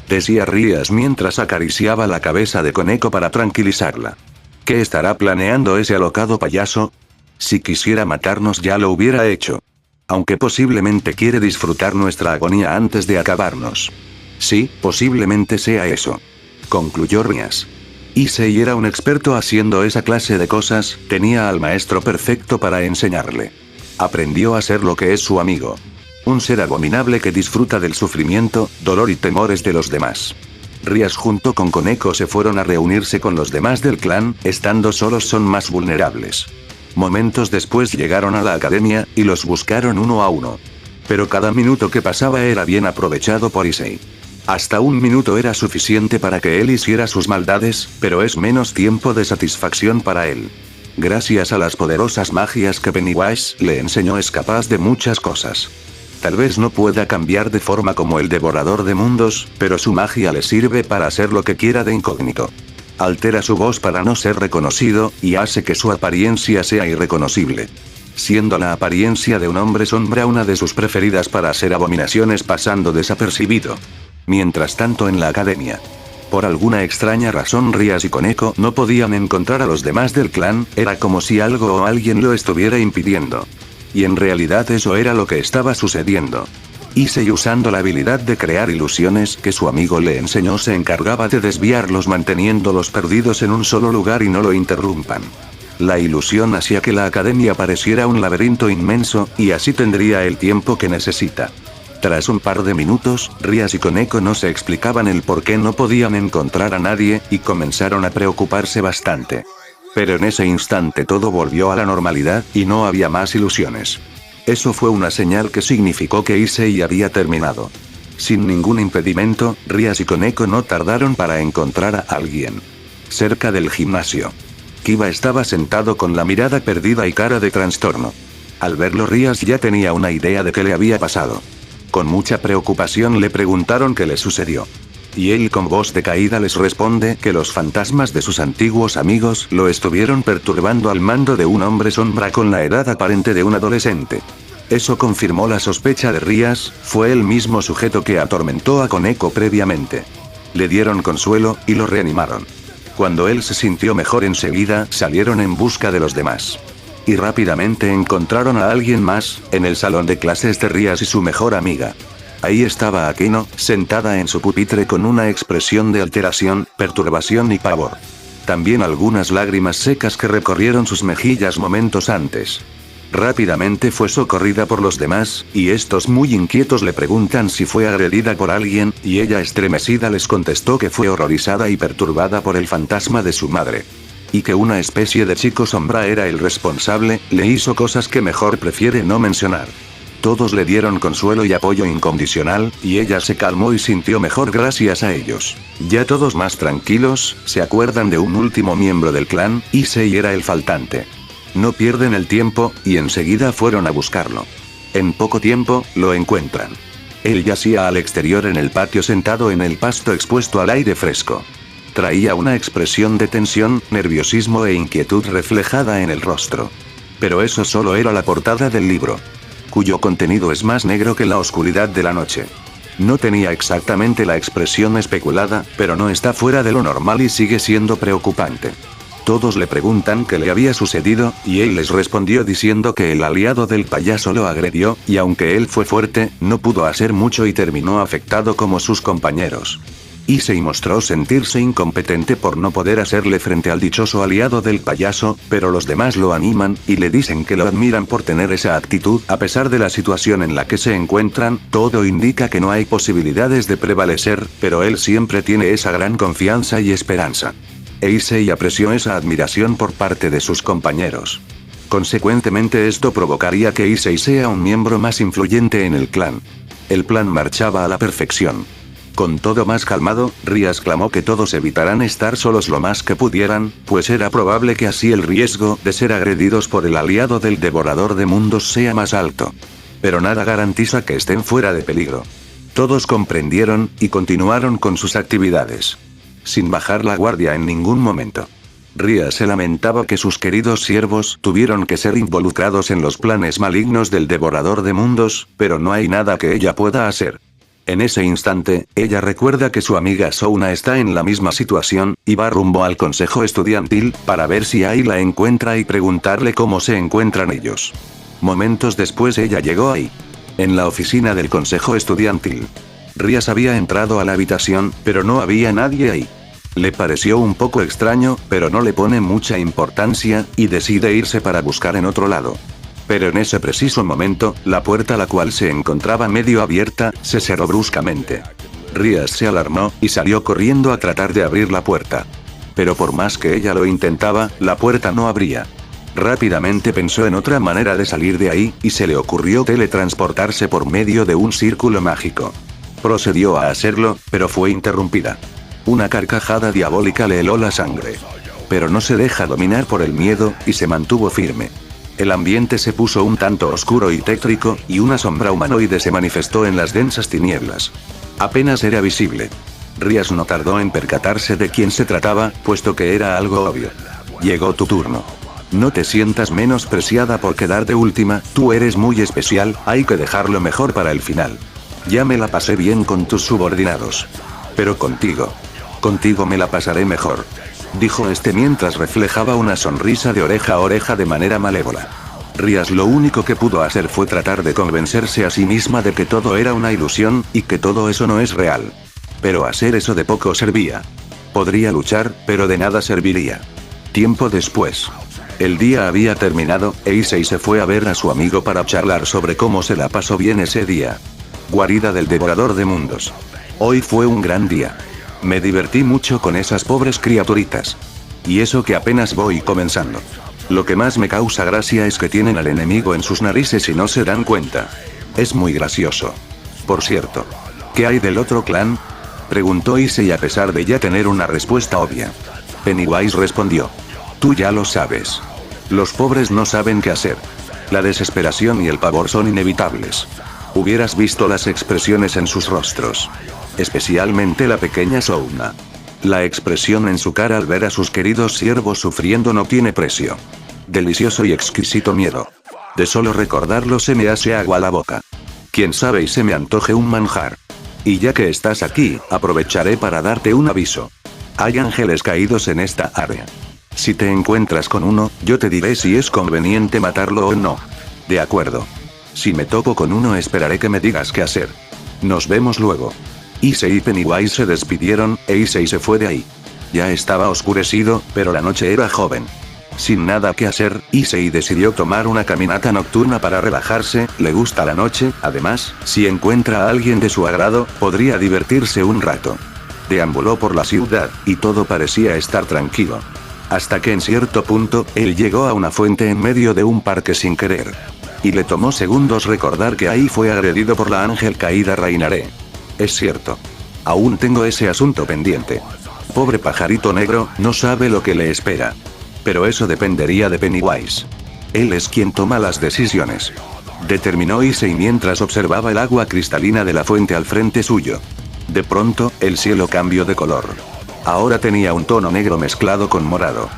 [SPEAKER 1] Decía Rías mientras acariciaba la cabeza de Koneko para tranquilizarla. ¿Qué estará planeando ese alocado payaso? Si quisiera matarnos ya lo hubiera hecho. Aunque posiblemente quiere disfrutar nuestra agonía antes de acabarnos. Sí, posiblemente sea eso. Concluyó Rías. Issei era un experto haciendo esa clase de cosas, tenía al maestro perfecto para enseñarle. Aprendió a ser lo que es su amigo. Un ser abominable que disfruta del sufrimiento, dolor y temores de los demás. Rías junto con Koneko se fueron a reunirse con los demás del clan, estando solos son más vulnerables. Momentos después llegaron a la academia, y los buscaron uno a uno. Pero cada minuto que pasaba era bien aprovechado por Issei. Hasta un minuto era suficiente para que él hiciera sus maldades, pero es menos tiempo de satisfacción para él. Gracias a las poderosas magias que Pennywise le enseñó es capaz de muchas cosas. Tal vez no pueda cambiar de forma como el devorador de mundos, pero su magia le sirve para hacer lo que quiera de incógnito. Altera su voz para no ser reconocido, y hace que su apariencia sea irreconocible. Siendo la apariencia de un hombre sombra una de sus preferidas para hacer abominaciones pasando desapercibido. Mientras tanto en la academia. Por alguna extraña razón Rías y Koneko no podían encontrar a los demás del clan, era como si algo o alguien lo estuviera impidiendo. Y en realidad eso era lo que estaba sucediendo. Issei, usando la habilidad de crear ilusiones que su amigo le enseñó, se encargaba de desviarlos manteniéndolos perdidos en un solo lugar y no lo interrumpan. La ilusión hacía que la academia pareciera un laberinto inmenso, y así tendría el tiempo que necesita. Tras un par de minutos, Rías y Koneko no se explicaban el por qué no podían encontrar a nadie, y comenzaron a preocuparse bastante. Pero en ese instante todo volvió a la normalidad, y no había más ilusiones. Eso fue una señal que significó que Issei había terminado. Sin ningún impedimento, Rías y Koneko no tardaron para encontrar a alguien. Cerca del gimnasio. Kiba estaba sentado con la mirada perdida y cara de trastorno. Al verlo Rías ya tenía una idea de qué le había pasado. Con mucha preocupación le preguntaron qué le sucedió. Y él con voz decaída les responde que los fantasmas de sus antiguos amigos lo estuvieron perturbando al mando de un hombre sombra con la edad aparente de un adolescente. Eso confirmó la sospecha de Rías, fue el mismo sujeto que atormentó a Koneko previamente. Le dieron consuelo, y lo reanimaron. Cuando él se sintió mejor enseguida, salieron en busca de los demás. Y rápidamente encontraron a alguien más, en el salón de clases de Rías y su mejor amiga. Ahí estaba Akino, sentada en su pupitre con una expresión de alteración, perturbación y pavor. También algunas lágrimas secas que recorrieron sus mejillas momentos antes. Rápidamente fue socorrida por los demás, y estos muy inquietos le preguntan si fue agredida por alguien, y ella estremecida les contestó que fue horrorizada y perturbada por el fantasma de su madre. Y que una especie de chico sombra era el responsable, le hizo cosas que mejor prefiere no mencionar. Todos le dieron consuelo y apoyo incondicional, y ella se calmó y sintió mejor gracias a ellos. Ya todos más tranquilos, se acuerdan de un último miembro del clan, Issei era el faltante. No pierden el tiempo, y enseguida fueron a buscarlo. En poco tiempo, lo encuentran. Él yacía al exterior en el patio sentado en el pasto expuesto al aire fresco. Traía una expresión de tensión, nerviosismo e inquietud reflejada en el rostro. Pero eso solo era la portada del libro, cuyo contenido es más negro que la oscuridad de la noche. No tenía exactamente la expresión especulada, pero no está fuera de lo normal y sigue siendo preocupante. Todos le preguntan qué le había sucedido, y él les respondió diciendo que el aliado del payaso lo agredió, y aunque él fue fuerte, no pudo hacer mucho y terminó afectado como sus compañeros. Issei mostró sentirse incompetente por no poder hacerle frente al dichoso aliado del payaso, pero los demás lo animan, y le dicen que lo admiran por tener esa actitud a pesar de la situación en la que se encuentran. Todo indica que no hay posibilidades de prevalecer, pero él siempre tiene esa gran confianza y esperanza. Issei apreció esa admiración por parte de sus compañeros. Consecuentemente esto provocaría que Issei sea un miembro más influyente en el clan. El plan marchaba a la perfección. Con todo más calmado, Rías clamó que todos evitaran estar solos lo más que pudieran, pues era probable que así el riesgo de ser agredidos por el aliado del devorador de mundos sea más alto. Pero nada garantiza que estén fuera de peligro. Todos comprendieron, y continuaron con sus actividades, sin bajar la guardia en ningún momento. Rías se lamentaba que sus queridos siervos tuvieron que ser involucrados en los planes malignos del devorador de mundos, pero no hay nada que ella pueda hacer. En ese instante, ella recuerda que su amiga Souna está en la misma situación, y va rumbo al consejo estudiantil, para ver si ahí la encuentra y preguntarle cómo se encuentran ellos. Momentos después ella llegó ahí. En la oficina del consejo estudiantil. Rías había entrado a la habitación, pero no había nadie ahí. Le pareció un poco extraño, pero no le pone mucha importancia, y decide irse para buscar en otro lado. Pero en ese preciso momento, la puerta la cual se encontraba medio abierta, se cerró bruscamente. Rías se alarmó, y salió corriendo a tratar de abrir la puerta. Pero por más que ella lo intentaba, la puerta no abría. Rápidamente pensó en otra manera de salir de ahí, y se le ocurrió teletransportarse por medio de un círculo mágico. Procedió a hacerlo, pero fue interrumpida. Una carcajada diabólica le heló la sangre. Pero no se deja dominar por el miedo, y se mantuvo firme. El ambiente se puso un tanto oscuro y tétrico, y una sombra humanoide se manifestó en las densas tinieblas. Apenas era visible. Rías no tardó en percatarse de quién se trataba, puesto que era algo obvio. Llegó tu turno. No te sientas menospreciada por quedar de última, tú eres muy especial, hay que dejarlo mejor para el final. Ya me la pasé bien con tus subordinados. Pero contigo me la pasaré mejor, dijo este mientras reflejaba una sonrisa de oreja a oreja de manera malévola. Rías lo único que pudo hacer fue tratar de convencerse a sí misma de que todo era una ilusión, y que todo eso no es real. Pero hacer eso de poco servía. Podría luchar, pero de nada serviría. Tiempo después. El día había terminado, e Issei se fue a ver a su amigo para charlar sobre cómo se la pasó bien ese día. Guarida del devorador de mundos. Hoy fue un gran día. Me divertí mucho con esas pobres criaturitas. Y eso que apenas voy comenzando. Lo que más me causa gracia es que tienen al enemigo en sus narices y no se dan cuenta. Es muy gracioso. Por cierto, ¿qué hay del otro clan?, preguntó Issei a pesar de ya tener una respuesta obvia. Pennywise respondió. Tú ya lo sabes. Los pobres no saben qué hacer. La desesperación y el pavor son inevitables. Hubieras visto las expresiones en sus rostros. Especialmente la pequeña Souna. La expresión en su cara al ver a sus queridos siervos sufriendo no tiene precio. Delicioso y exquisito miedo. De solo recordarlo se me hace agua la boca. Quién sabe y se me antoje un manjar. Y ya que estás aquí, aprovecharé para darte un aviso. Hay ángeles caídos en esta área. Si te encuentras con uno, yo te diré si es conveniente matarlo o no. De acuerdo. Si me topo con uno esperaré que me digas qué hacer. Nos vemos luego. Issei y Pennywise se despidieron, e Issei se fue de ahí. Ya estaba oscurecido, pero la noche era joven. Sin nada que hacer, Issei decidió tomar una caminata nocturna para relajarse, le gusta la noche, además, si encuentra a alguien de su agrado, podría divertirse un rato. Deambuló por la ciudad, y todo parecía estar tranquilo. Hasta que en cierto punto, él llegó a una fuente en medio de un parque sin querer. Y le tomó segundos recordar que ahí fue agredido por la ángel caída Rainaré. Es cierto. Aún tengo ese asunto pendiente. Pobre pajarito negro, no sabe lo que le espera. Pero eso dependería de Pennywise. Él es quien toma las decisiones. Determinó Issei mientras observaba el agua cristalina de la fuente al frente suyo. De pronto, el cielo cambió de color. Ahora tenía un tono negro mezclado con morado.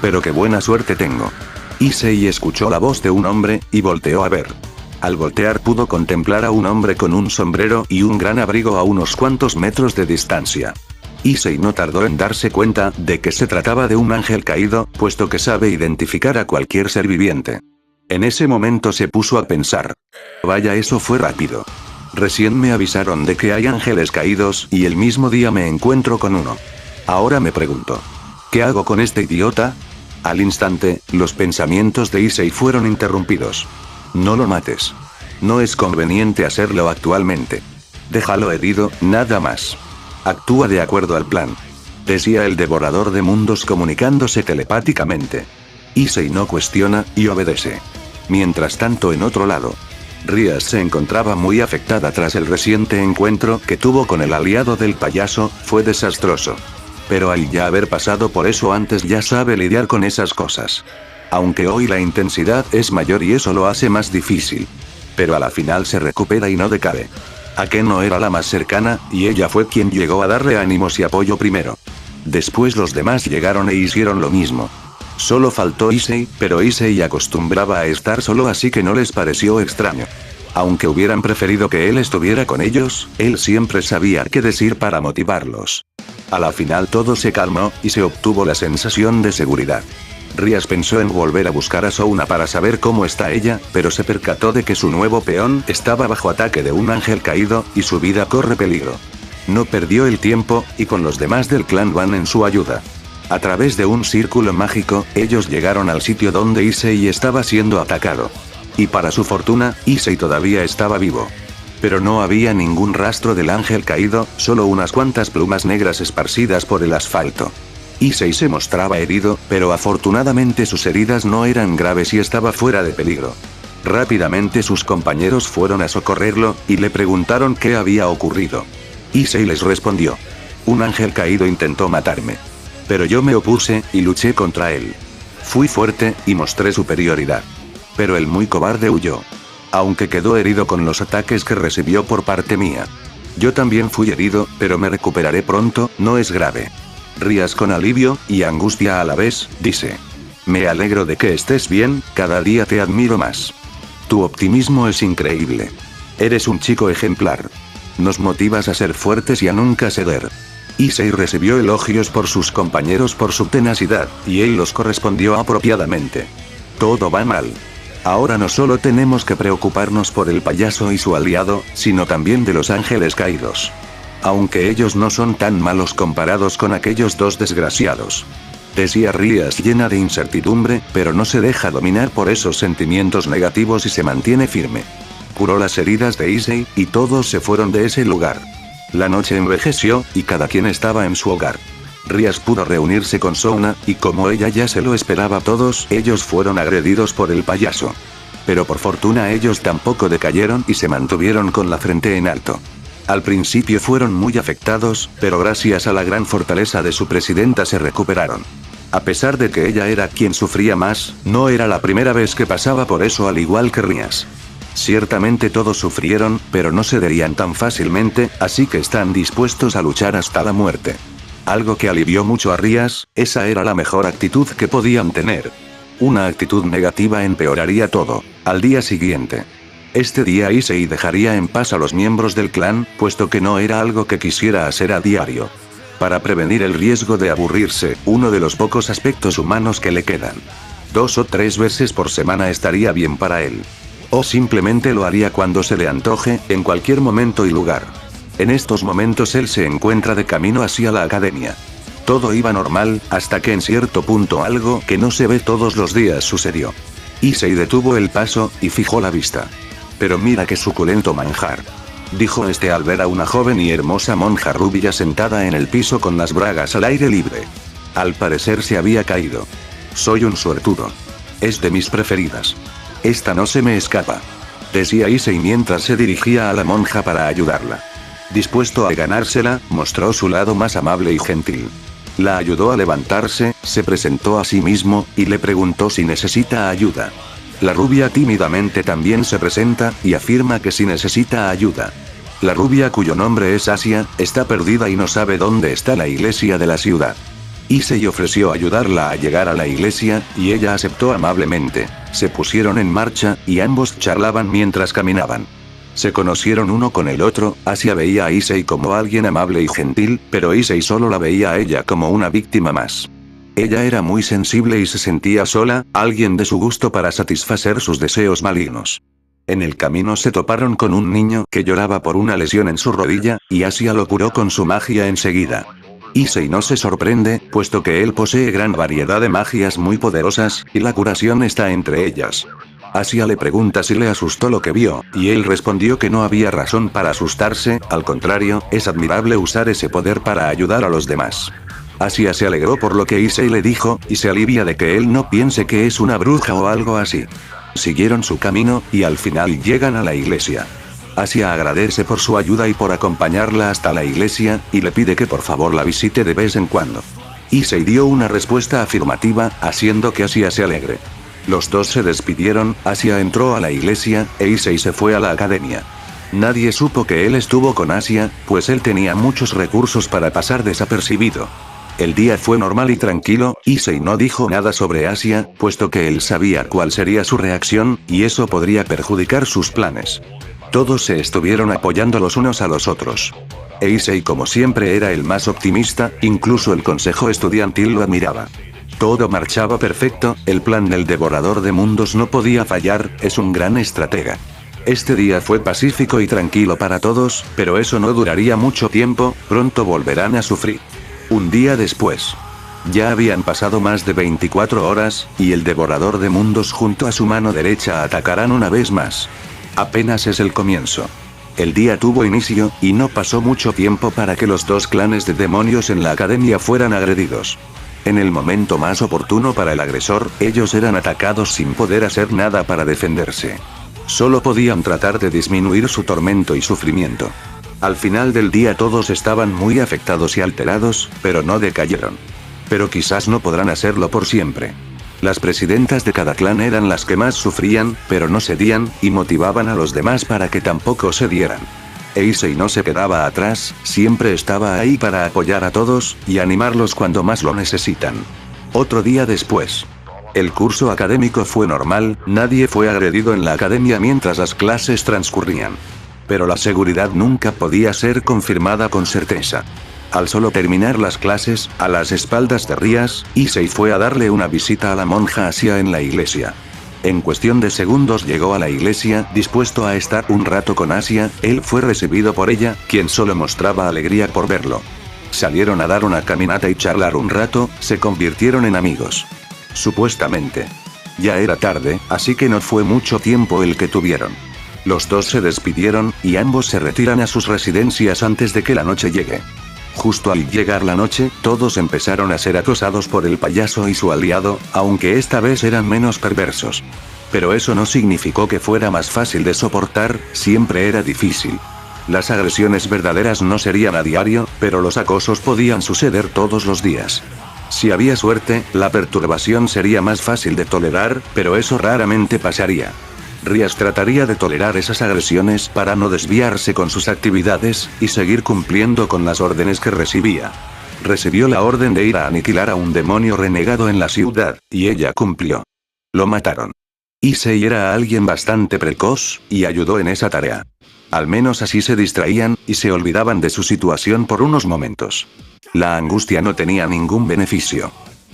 [SPEAKER 1] Pero qué buena suerte tengo. Issei escuchó la voz de un hombre, y volteó a ver. Al voltear pudo contemplar a un hombre con un sombrero y un gran abrigo a unos cuantos metros de distancia. Issei no tardó en darse cuenta de que se trataba de un ángel caído, puesto que sabe identificar a cualquier ser viviente. En ese momento se puso a pensar. Vaya, eso fue rápido. Recién me avisaron de que hay ángeles caídos y el mismo día me encuentro con uno. Ahora me pregunto, ¿qué hago con este idiota? Al instante, los pensamientos de Issei fueron interrumpidos. No lo mates. No es conveniente hacerlo actualmente. Déjalo herido, nada más. Actúa de acuerdo al plan. Decía el devorador de mundos comunicándose telepáticamente. Issei no cuestiona, y obedece. Mientras tanto en otro lado, Rias se encontraba muy afectada tras el reciente encuentro que tuvo con el aliado del payaso, fue desastroso. Pero al ya haber pasado por eso antes ya sabe lidiar con esas cosas. Aunque hoy la intensidad es mayor y eso lo hace más difícil. Pero a la final se recupera y no decae. Ake no era la más cercana, y ella fue quien llegó a darle ánimos y apoyo primero. Después los demás llegaron e hicieron lo mismo. Solo faltó Issei, pero Issei acostumbraba a estar solo así que no les pareció extraño. Aunque hubieran preferido que él estuviera con ellos, él siempre sabía qué decir para motivarlos. A la final todo se calmó, y se obtuvo la sensación de seguridad. Rias pensó en volver a buscar a Souna para saber cómo está ella, pero se percató de que su nuevo peón estaba bajo ataque de un ángel caído, y su vida corre peligro. No perdió el tiempo, y con los demás del clan van en su ayuda. A través de un círculo mágico, ellos llegaron al sitio donde Issei estaba siendo atacado. Y para su fortuna, Issei todavía estaba vivo. Pero no había ningún rastro del ángel caído, solo unas cuantas plumas negras esparcidas por el asfalto. Issei se mostraba herido, pero afortunadamente sus heridas no eran graves y estaba fuera de peligro. Rápidamente sus compañeros fueron a socorrerlo, y le preguntaron qué había ocurrido. Issei les respondió. Un ángel caído intentó matarme. Pero yo me opuse, y luché contra él. Fui fuerte, y mostré superioridad. Pero el muy cobarde huyó. Aunque quedó herido con los ataques que recibió por parte mía. Yo también fui herido, pero me recuperaré pronto, no es grave. Rias con alivio, y angustia a la vez, dice. Me alegro de que estés bien, cada día te admiro más. Tu optimismo es increíble. Eres un chico ejemplar. Nos motivas a ser fuertes y a nunca ceder. Issei recibió elogios por sus compañeros por su tenacidad, y él los correspondió apropiadamente. Todo va mal. Ahora no solo tenemos que preocuparnos por el payaso y su aliado, sino también de los ángeles caídos. Aunque ellos no son tan malos comparados con aquellos dos desgraciados. Decía Rias llena de incertidumbre, pero no se deja dominar por esos sentimientos negativos y se mantiene firme. Curó las heridas de Issei, y todos se fueron de ese lugar. La noche envejeció, y cada quien estaba en su hogar. Rias pudo reunirse con Souna, y como ella ya se lo esperaba, todos ellos fueron agredidos por el payaso. Pero por fortuna ellos tampoco decayeron y se mantuvieron con la frente en alto. Al principio fueron muy afectados, pero gracias a la gran fortaleza de su presidenta se recuperaron. A pesar de que ella era quien sufría más, no era la primera vez que pasaba por eso al igual que Rias. Ciertamente todos sufrieron, pero no cederían tan fácilmente, así que están dispuestos a luchar hasta la muerte. Algo que alivió mucho a Rias, esa era la mejor actitud que podían tener. Una actitud negativa empeoraría todo. Al día siguiente. Este día Issei dejaría en paz a los miembros del clan, puesto que no era algo que quisiera hacer a diario. Para prevenir el riesgo de aburrirse, uno de los pocos aspectos humanos que le quedan. 2 o 3 veces por semana estaría bien para él. O simplemente lo haría cuando se le antoje, en cualquier momento y lugar. En estos momentos él se encuentra de camino hacia la academia. Todo iba normal, hasta que en cierto punto algo que no se ve todos los días sucedió. Issei detuvo el paso, y fijó la vista. «Pero mira qué suculento manjar», dijo este al ver a una joven y hermosa monja rubia sentada en el piso con las bragas al aire libre. Al parecer se había caído. «Soy un suertudo. Es de mis preferidas. Esta no se me escapa», decía Issei mientras se dirigía a la monja para ayudarla. Dispuesto a ganársela, mostró su lado más amable y gentil. La ayudó a levantarse, se presentó a sí mismo, y le preguntó si necesita ayuda. La rubia tímidamente también se presenta, y afirma que sí necesita ayuda. La rubia, cuyo nombre es Asia, está perdida y no sabe dónde está la iglesia de la ciudad. Issei ofreció ayudarla a llegar a la iglesia, y ella aceptó amablemente. Se pusieron en marcha, y ambos charlaban mientras caminaban. Se conocieron uno con el otro. Asia veía a Issei como alguien amable y gentil, pero Issei solo la veía a ella como una víctima más. Ella era muy sensible y se sentía sola, alguien de su gusto para satisfacer sus deseos malignos. En el camino se toparon con un niño que lloraba por una lesión en su rodilla, y Asia lo curó con su magia enseguida. Issei no se sorprende, puesto que él posee gran variedad de magias muy poderosas, y la curación está entre ellas. Asia le pregunta si le asustó lo que vio, y él respondió que no había razón para asustarse, al contrario, es admirable usar ese poder para ayudar a los demás. Asia se alegró por lo que Issei le dijo, y se alivia de que él no piense que es una bruja o algo así. Siguieron su camino, y al final llegan a la iglesia. Asia agradece por su ayuda y por acompañarla hasta la iglesia, y le pide que por favor la visite de vez en cuando. Issei dio una respuesta afirmativa, haciendo que Asia se alegre. Los dos se despidieron, Asia entró a la iglesia, e Issei se fue a la academia. Nadie supo que él estuvo con Asia, pues él tenía muchos recursos para pasar desapercibido. El día fue normal y tranquilo. Issei no dijo nada sobre Asia, puesto que él sabía cuál sería su reacción, y eso podría perjudicar sus planes. Todos se estuvieron apoyando los unos a los otros. E Issei, como siempre, era el más optimista, incluso el consejo estudiantil lo admiraba. Todo marchaba perfecto, el plan del devorador de mundos no podía fallar, es un gran estratega. Este día fue pacífico y tranquilo para todos, pero eso no duraría mucho tiempo, pronto volverán a sufrir. Un día después. Ya habían pasado más de 24 horas, y el devorador de mundos junto a su mano derecha atacarán una vez más. Apenas es el comienzo. El día tuvo inicio, y no pasó mucho tiempo para que los dos clanes de demonios en la academia fueran agredidos. En el momento más oportuno para el agresor, ellos eran atacados sin poder hacer nada para defenderse. Solo podían tratar de disminuir su tormento y sufrimiento. Al final del día todos estaban muy afectados y alterados, pero no decayeron. Pero quizás no podrán hacerlo por siempre. Las presidentas de cada clan eran las que más sufrían, pero no cedían, y motivaban a los demás para que tampoco cedieran. E Issei no se quedaba atrás, siempre estaba ahí para apoyar a todos, y animarlos cuando más lo necesitan. Otro día después. El curso académico fue normal, nadie fue agredido en la academia mientras las clases transcurrían. Pero la seguridad nunca podía ser confirmada con certeza. Al solo terminar las clases, a las espaldas de Rías, Issei fue a darle una visita a la monja Asia en la iglesia. En cuestión de segundos llegó a la iglesia, dispuesto a estar un rato con Asia. Él fue recibido por ella, quien solo mostraba alegría por verlo. Salieron a dar una caminata y charlar un rato, se convirtieron en amigos. Supuestamente. Ya era tarde, así que no fue mucho tiempo el que tuvieron. Los dos se despidieron, y ambos se retiran a sus residencias antes de que la noche llegue. Justo al llegar la noche, todos empezaron a ser acosados por el payaso y su aliado, aunque esta vez eran menos perversos. Pero eso no significó que fuera más fácil de soportar, siempre era difícil. Las agresiones verdaderas no serían a diario, pero los acosos podían suceder todos los días. Si había suerte, la perturbación sería más fácil de tolerar, pero eso raramente pasaría. Rías trataría de tolerar esas agresiones para no desviarse con sus actividades, y seguir cumpliendo con las órdenes que recibía. Recibió la orden de ir a aniquilar a un demonio renegado en la ciudad, y ella cumplió. Lo mataron. Issei era alguien bastante precoz, y ayudó en esa tarea. Al menos así se distraían, y se olvidaban de su situación por unos momentos. La angustia no tenía ningún beneficio.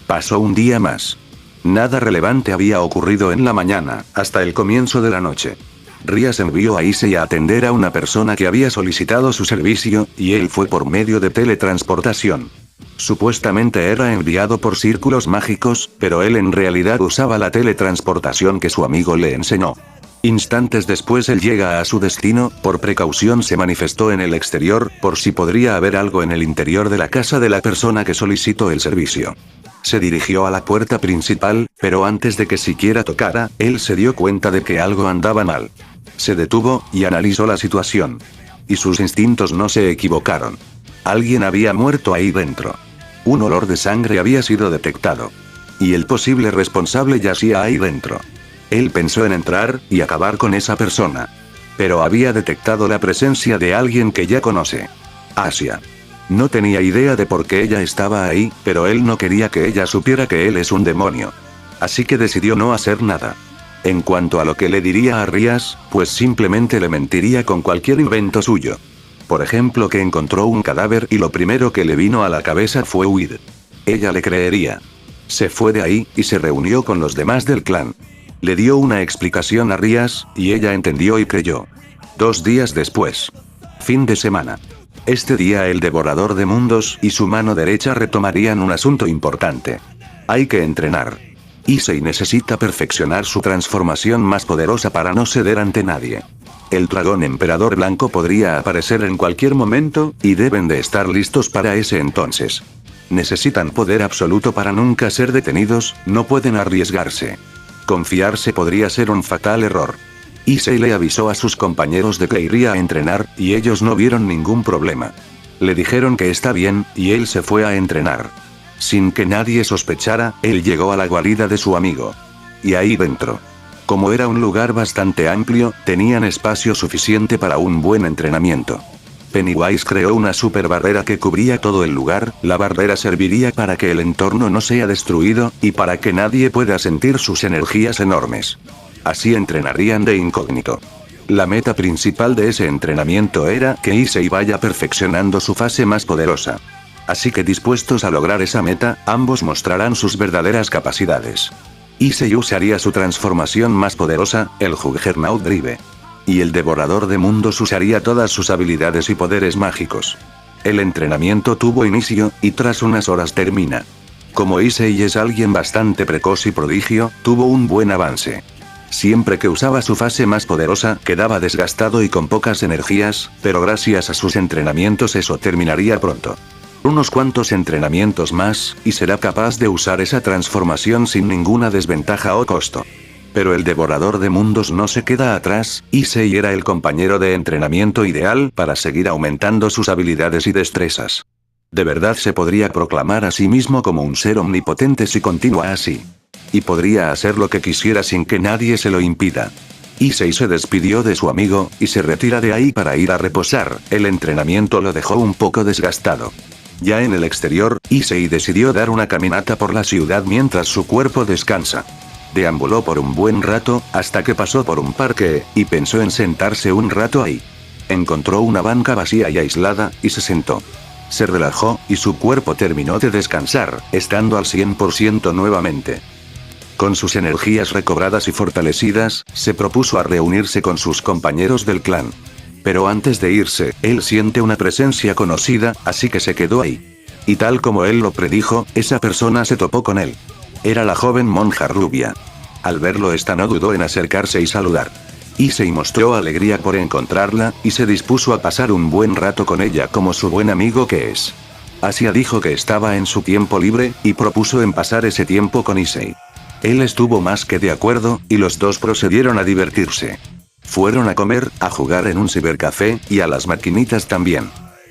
[SPEAKER 1] Pasó un día más. Nada relevante había ocurrido en la mañana, hasta el comienzo de la noche. Rías envió a Issei a atender a una persona que había solicitado su servicio, y él fue por medio de teletransportación. Supuestamente era enviado por círculos mágicos, pero él en realidad usaba la teletransportación que su amigo le enseñó. Instantes después él llega a su destino, por precaución se manifestó en el exterior, por si podría haber algo en el interior de la casa de la persona que solicitó el servicio. Se dirigió a la puerta principal, pero antes de que siquiera tocara, él se dio cuenta de que algo andaba mal. Se detuvo, y analizó la situación. Y sus instintos no se equivocaron. Alguien había muerto ahí dentro. Un olor de sangre había sido detectado. Y el posible responsable yacía ahí dentro. Él pensó en entrar, y acabar con esa persona. Pero había detectado la presencia de alguien que ya conoce. Asia. No tenía idea de por qué ella estaba ahí, pero él no quería que ella supiera que él es un demonio. Así que decidió no hacer nada. En cuanto a lo que le diría a Rías, pues simplemente le mentiría con cualquier invento suyo. Por ejemplo, que encontró un cadáver y lo primero que le vino a la cabeza fue huir. Ella le creería. Se fue de ahí, y se reunió con los demás del clan. Le dio una explicación a Rías, y ella entendió y creyó. 2 días después. Fin de semana. Este día el devorador de mundos y su mano derecha retomarían un asunto importante. Hay que entrenar. Issei necesita perfeccionar su transformación más poderosa para no ceder ante nadie. El dragón emperador blanco podría aparecer en cualquier momento, y deben de estar listos para ese entonces. Necesitan poder absoluto para nunca ser detenidos, no pueden arriesgarse. Confiarse podría ser un fatal error. Issei le avisó a sus compañeros de que iría a entrenar, y ellos no vieron ningún problema. Le dijeron que está bien, y él se fue a entrenar. Sin que nadie sospechara, él llegó a la guarida de su amigo. Y ahí dentro. Como era un lugar bastante amplio, tenían espacio suficiente para un buen entrenamiento. Pennywise creó una super barrera que cubría todo el lugar, la barrera serviría para que el entorno no sea destruido, y para que nadie pueda sentir sus energías enormes. Así entrenarían de incógnito. La meta principal de ese entrenamiento era que Issei vaya perfeccionando su fase más poderosa. Así que dispuestos a lograr esa meta, ambos mostrarán sus verdaderas capacidades. Issei usaría su transformación más poderosa, el Juggernaut Drive. Y el devorador de mundos usaría todas sus habilidades y poderes mágicos. El entrenamiento tuvo inicio, y tras unas horas termina. Como Issei es alguien bastante precoz y prodigio, tuvo un buen avance. Siempre que usaba su fase más poderosa, quedaba desgastado y con pocas energías, pero gracias a sus entrenamientos eso terminaría pronto. Unos cuantos entrenamientos más, y será capaz de usar esa transformación sin ninguna desventaja o costo. Pero el devorador de mundos no se queda atrás, Issei era el compañero de entrenamiento ideal para seguir aumentando sus habilidades y destrezas. De verdad se podría proclamar a sí mismo como un ser omnipotente si continúa así. Y podría hacer lo que quisiera sin que nadie se lo impida. Issei se despidió de su amigo, y se retira de ahí para ir a reposar, el entrenamiento lo dejó un poco desgastado. Ya en el exterior, Issei decidió dar una caminata por la ciudad mientras su cuerpo descansa. Deambuló por un buen rato, hasta que pasó por un parque, y pensó en sentarse un rato ahí. Encontró una banca vacía y aislada, y se sentó. Se relajó, y su cuerpo terminó de descansar, estando al 100% nuevamente. Con sus energías recobradas y fortalecidas, se propuso a reunirse con sus compañeros del clan. Pero antes de irse, él siente una presencia conocida, así que se quedó ahí. Y tal como él lo predijo, esa persona se topó con él. Era la joven monja rubia. Al verlo esta no dudó en acercarse y saludar. Issei mostró alegría por encontrarla, y se dispuso a pasar un buen rato con ella como su buen amigo que es. Asia dijo que estaba en su tiempo libre, y propuso en pasar ese tiempo con Issei. Él estuvo más que de acuerdo, y los dos procedieron a divertirse. Fueron a comer, a jugar en un cibercafé, y a las maquinitas también.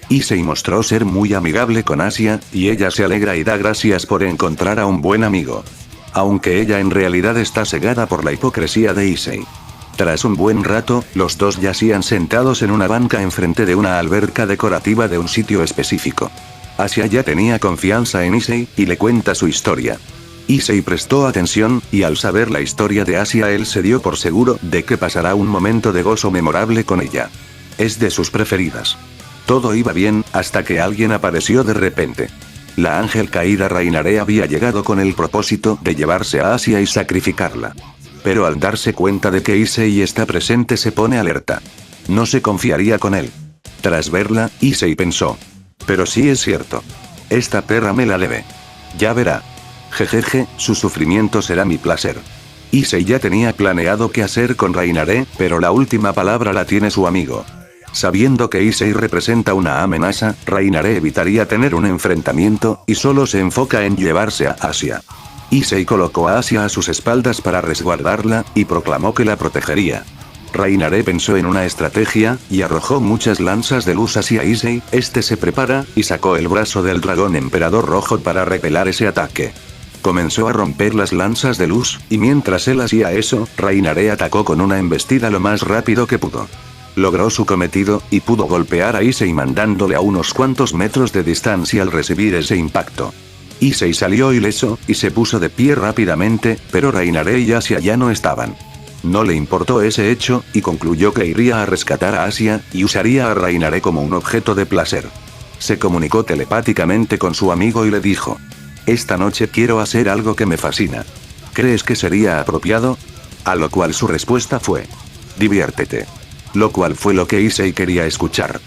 [SPEAKER 1] Issei mostró ser muy amigable con Asia, y ella se alegra y da gracias por encontrar a un buen amigo. Aunque ella en realidad está cegada por la hipocresía de Issei. Tras un buen rato, los dos yacían sentados en una banca enfrente de una alberca decorativa de un sitio específico. Asia ya tenía confianza en Issei, y le cuenta su historia. Issei prestó atención, y al saber la historia de Asia él se dio por seguro de que pasará un momento de gozo memorable con ella. Es de sus preferidas. Todo iba bien, hasta que alguien apareció de repente. La ángel caída Rainare había llegado con el propósito de llevarse a Asia y sacrificarla. Pero al darse cuenta de que Issei está presente se pone alerta. No se confiaría con él. Tras verla, Issei pensó. Pero sí es cierto. Esta perra me la debe. Ya verá. Jejeje, su sufrimiento será mi placer. Issei ya tenía planeado qué hacer con Rainare, pero la última palabra la tiene su amigo. Sabiendo que Issei representa una amenaza, Rainare evitaría tener un enfrentamiento, y solo se enfoca en llevarse a Asia. Issei colocó a Asia a sus espaldas para resguardarla, y proclamó que la protegería. Rainare pensó en una estrategia, y arrojó muchas lanzas de luz hacia Issei. Este se prepara, y sacó el brazo del dragón emperador rojo para repelar ese ataque. Comenzó a romper las lanzas de luz, y mientras él hacía eso, Rainare atacó con una embestida lo más rápido que pudo. Logró su cometido, y pudo golpear a Issei mandándole a unos cuantos metros de distancia al recibir ese impacto. Issei salió ileso, y se puso de pie rápidamente, pero Rainare y Asia ya no estaban. No le importó ese hecho, y concluyó que iría a rescatar a Asia, y usaría a Rainare como un objeto de placer. Se comunicó telepáticamente con su amigo y le dijo: esta noche quiero hacer algo que me fascina. ¿Crees que sería apropiado? A lo cual su respuesta fue: diviértete. Lo cual fue lo que Issei quería escuchar.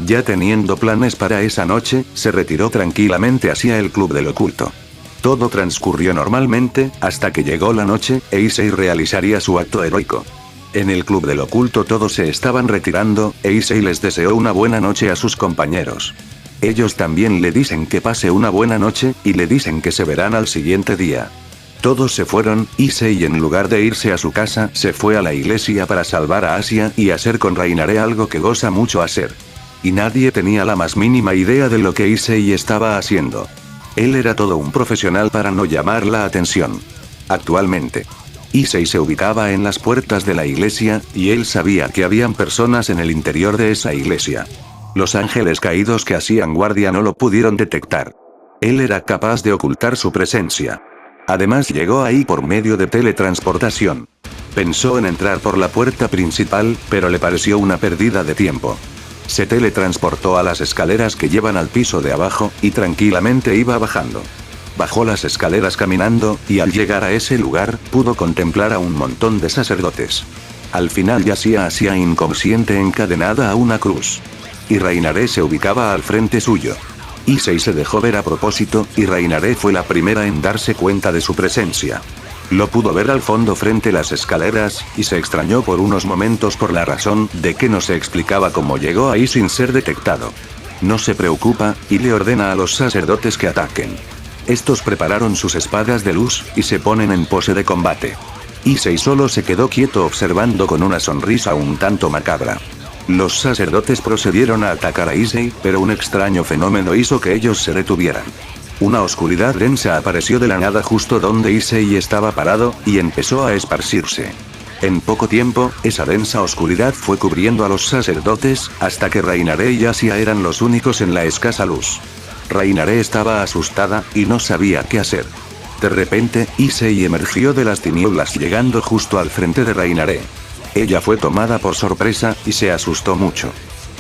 [SPEAKER 1] Ya teniendo planes para esa noche, se retiró tranquilamente hacia el club del oculto. Todo transcurrió normalmente, hasta que llegó la noche, e Issei realizaría su acto heroico. En el club del oculto todos se estaban retirando, e Issei les deseó una buena noche a sus compañeros. Ellos también le dicen que pase una buena noche, y le dicen que se verán al siguiente día. Todos se fueron, Issei en lugar de irse a su casa, se fue a la iglesia para salvar a Asia y hacer con Rainare algo que goza mucho hacer. Y nadie tenía la más mínima idea de lo que Issei estaba haciendo. Él era todo un profesional para no llamar la atención. Actualmente, Issei se ubicaba en las puertas de la iglesia, y él sabía que habían personas en el interior de esa iglesia. Los ángeles caídos que hacían guardia no lo pudieron detectar. Él era capaz de ocultar su presencia. Además llegó ahí por medio de teletransportación. Pensó en entrar por la puerta principal, pero le pareció una pérdida de tiempo. Se teletransportó a las escaleras que llevan al piso de abajo, y tranquilamente iba bajando. Bajó las escaleras caminando, y al llegar a ese lugar, pudo contemplar a un montón de sacerdotes. Al final yacía Asia inconsciente encadenada a una cruz. Y Rainare se ubicaba al frente suyo. Issei se dejó ver a propósito, y Rainare fue la primera en darse cuenta de su presencia. Lo pudo ver al fondo frente a las escaleras, y se extrañó por unos momentos por la razón de que no se explicaba cómo llegó ahí sin ser detectado. No se preocupa, y le ordena a los sacerdotes que ataquen. Estos prepararon sus espadas de luz, y se ponen en pose de combate. Issei solo se quedó quieto observando con una sonrisa un tanto macabra. Los sacerdotes procedieron a atacar a Issei, pero un extraño fenómeno hizo que ellos se detuvieran. Una oscuridad densa apareció de la nada justo donde Issei estaba parado, y empezó a esparcirse. En poco tiempo, esa densa oscuridad fue cubriendo a los sacerdotes, hasta que Rainare y Asia eran los únicos en la escasa luz. Rainare estaba asustada, y no sabía qué hacer. De repente, Issei emergió de las tinieblas llegando justo al frente de Rainare. Ella fue tomada por sorpresa, y se asustó mucho.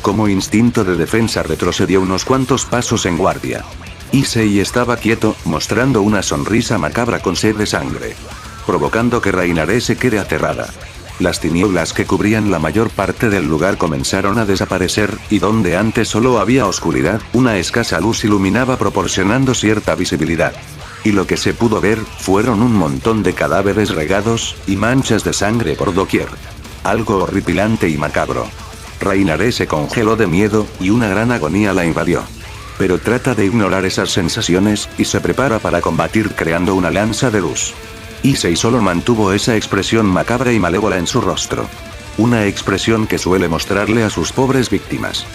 [SPEAKER 1] Como instinto de defensa retrocedió unos cuantos pasos en guardia. Issei estaba quieto, mostrando una sonrisa macabra con sed de sangre. Provocando que Rainare se quede aterrada. Las tinieblas que cubrían la mayor parte del lugar comenzaron a desaparecer, y donde antes solo había oscuridad, una escasa luz iluminaba proporcionando cierta visibilidad. Y lo que se pudo ver, fueron un montón de cadáveres regados, y manchas de sangre por doquier. Algo horripilante y macabro. Rainare se congeló de miedo, y una gran agonía la invadió. Pero trata de ignorar esas sensaciones, y se prepara para combatir creando una lanza de luz. Issei solo mantuvo esa expresión macabra y malévola en su rostro. Una expresión que suele mostrarle a sus pobres víctimas.